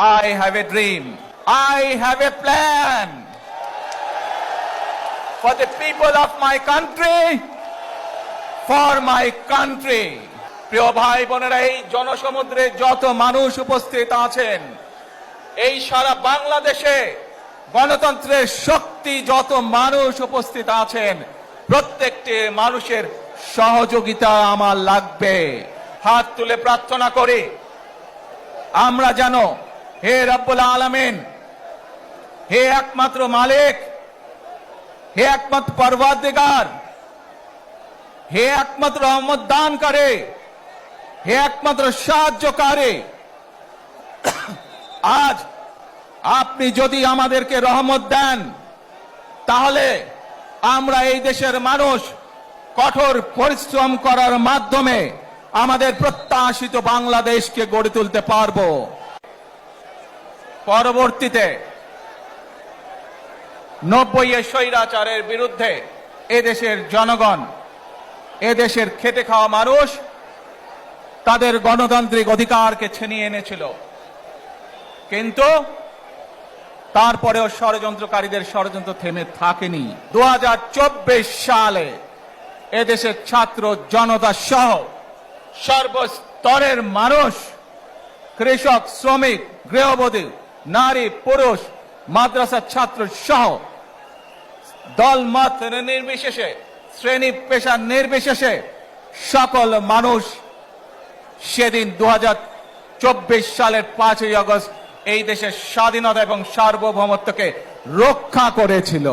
I have a dream. I have a plan for the people of my country, for my country. প্রিয় ভাই বোনেরা, এই জনসমুদ্রে যত মানুষ উপস্থিত আছেন, এই সারা বাংলাদেশে গণতন্ত্রের শক্তি যত মানুষ উপস্থিত আছেন, প্রত্যেকটি মানুষের সহযোগিতা আমার লাগবে। হাত তুলে প্রার্থনা করি আমরা জানো, হে রব্বুল আলামিন, হে একমাত্র মালিক, হে একমাত্র পরওয়ারদিগার, হে একমাত্র রহমত দানকারী, হে একমাত্র সাহায্যকারী, আজ আপনি যদি আমাদেরকে রহমত দেন, তাহলে আমরা এই দেশের মানুষ কঠোর পরিশ্রম করার মাধ্যমে আমাদের প্রত্যাশিত বাংলাদেশকে গড়ে তুলতে পারব। পরবর্তীতে 90-এর স্বৈরাচারের বিরুদ্ধে এদেশের জনগণ, এদেশের খেটে খাওয়া মানুষ তাদের গণতান্ত্রিক অধিকারকে ছিনিয়ে এনেছিল, কিন্তু তারপরেও ষড়যন্ত্রকারীদের ষড়যন্ত্র থেমে থাকেনি। 2024 সালে এদেশের ছাত্র জনতা সহ সর্বস্তরের মানুষ, কৃষক, শ্রমিক, গৃহবধূ, নারী, পুরুষ, মাদ্রাসার ছাত্র সহ দলমত নির্বিশেষে, শ্রেণী পেশা নির্বিশেষে সকল মানুষ সেদিন 2024 সালের 5ই আগস্ট এই দেশের স্বাধীনতা এবং সার্বভৌমত্বকে রক্ষা করেছিল।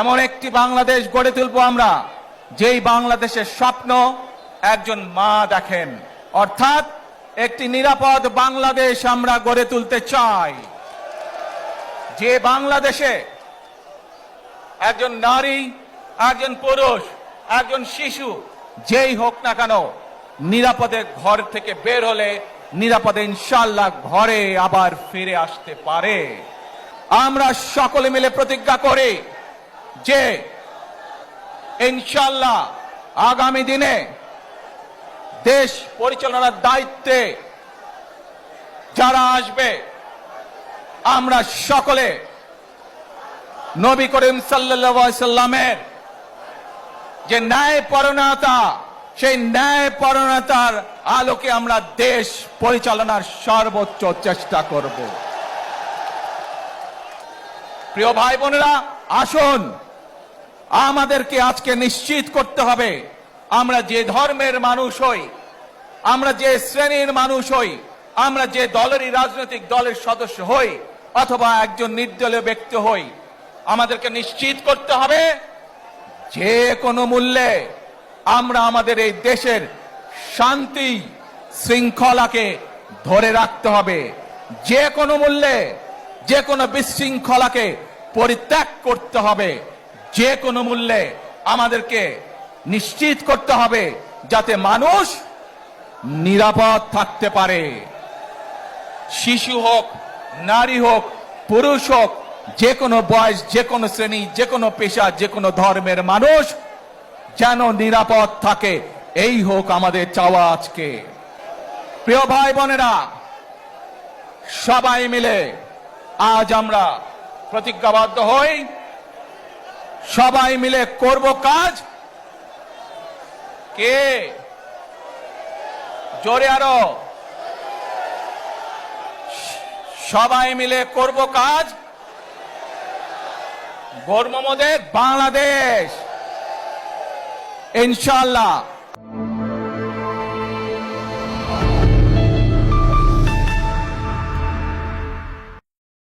এমন একটি বাংলাদেশ গড়ে তুলব আমরা, যেই বাংলাদেশের স্বপ্ন একজন মা দেখেন, অর্থাৎ একটি নিরাপদ বাংলাদেশ আমরা গড়ে তুলতে চাই, যে বাংলাদেশে একজন নারী, একজন পুরুষ, একজন শিশু যেই হোক না কেন, নিরাপদে ঘর থেকে বের হলে নিরাপদে ইনশাআল্লাহ ঘরে আবার ফিরে আসতে পারে। আমরা সকলে মিলে প্রতিজ্ঞা করি যে ইনশাআল্লাহ আগামী দিনে দেশ পরিচালনার দায়িত্বে যারা আসবে, আমরা সকলে নবী করিম সাল্লাল্লাহু আলাইহি সাল্লামের যে ন্যায়পরায়ণতা, সেই ন্যায়পরায়ণতার আলোকে আমরা দেশ পরিচালনার সর্বোচ্চ চেষ্টা করব। প্রিয় ভাই বোনেরা, আসুন আমাদেরকে আজকে নিশ্চিত করতে হবে, আমরা যে ধর্মের মানুষ হই, আমরা যে শ্রেণীর মানুষ হই, আমরা যে দলেরই রাজনৈতিক দলের সদস্য হই অথবা একজন নির্দলীয় ব্যক্তি হই, আমাদেরকে নিশ্চিত করতে হবে যে কোনো মূল্যে আমরা আমাদের এই দেশের শান্তি শৃঙ্খলাকে ধরে রাখতে হবে। যে কোনো মূল্যে যে কোনো বিশৃঙ্খলাকে পরিত্যাগ করতে হবে। যে কোনো মূল্যে আমাদেরকে নিশ্চিত করতে হবে যাতে মানুষ নিরাপদ থাকতে পারে। শিশু হোক, নারী হোক, পুরুষ হোক, যে কোনো বয়স, যে কোনো শ্রেণী, যে কোনো পেশা, যে কোনো ধর্মের মানুষ যেন নিরাপদ থাকে, এই হোক আমাদের চাওয়া আজকে। প্রিয় ভাই বোনেরা, সবাই মিলে আজ আমরা প্রতিজ্ঞাবদ্ধ হই, সবাই মিলে করব কাজ। কে জোরে আরো, সবাই মিলে করব কাজ, গড়ব মোদের বাংলাদেশ ইনশাআল্লাহ।